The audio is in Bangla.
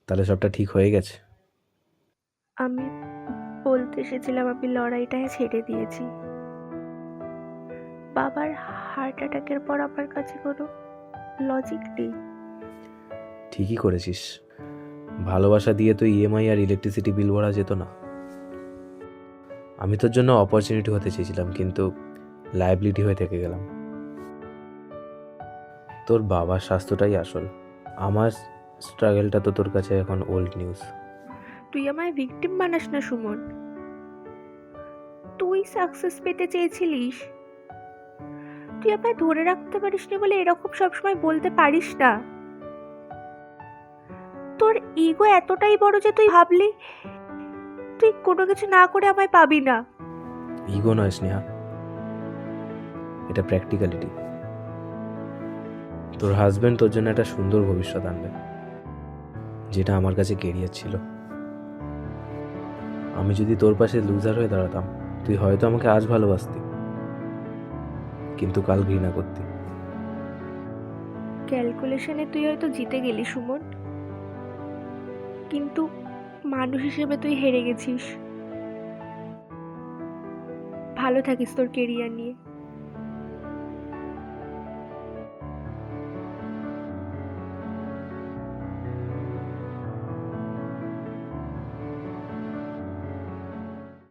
তাহলে সবটা ঠিক হয়ে গেছে? আমি বলতে এসেছিলাম আমি লড়াইটা ছেড়ে দিয়েছি। বাবার হার্ট অ্যাটাকের পর আমার কাছে কোনো লজিক নেই। ঠিকই করেছিস। ভালোবাসা দিয়ে তো ইএমআই আর ইলেকট্রিসিটি বিল ভরা যেত না। আমি তোর জন্য অপরচুনিটি হতে চেয়েছিলাম, কিন্তু লায়াবিলিটি হয়ে থেকে গেলাম। তোর বাবার স্বাস্থ্যটাই আসল। আমার স্ট্রাগলটা তো তোর কাছে এখন ওল্ড নিউজ। তুই আমায় ভিকটিম বানাস না সুমন। তুই সাকসেস পেতে চেয়েছিলিস, তুই আমায় ধরে রাখতে পারিস নি বলে এরকম সবসময় বলতে পারিস না। তোর ইগো এতটাই বড় যে তুই ভাবলি তুই কোনো কিছু না করে আমায় পাবি না। ইগো নয় স্নেহা, এটা প্র্যাকটিক্যালিটি। তোর হাজব্যান্ড তোর জন্য একটা সুন্দর ভবিষ্যৎ আনবে, যেটা আমার কাছে কেরিয়ার ছিল। আমি যদি তোর পাশে লুজার হয়ে দাঁড়াতাম, তুই হয়তো আমাকে আজ ভালোবাসতি, কিন্তু কাল ঘৃণা করতি। ক্যালকুলেশনে তুই হয়তো জিতে গেলি সুমন, কিন্তু মানুষ হিসেবে তুই হেরে গেছিস। ভালো থাকিস তোর কেরিয়ার নিয়ে।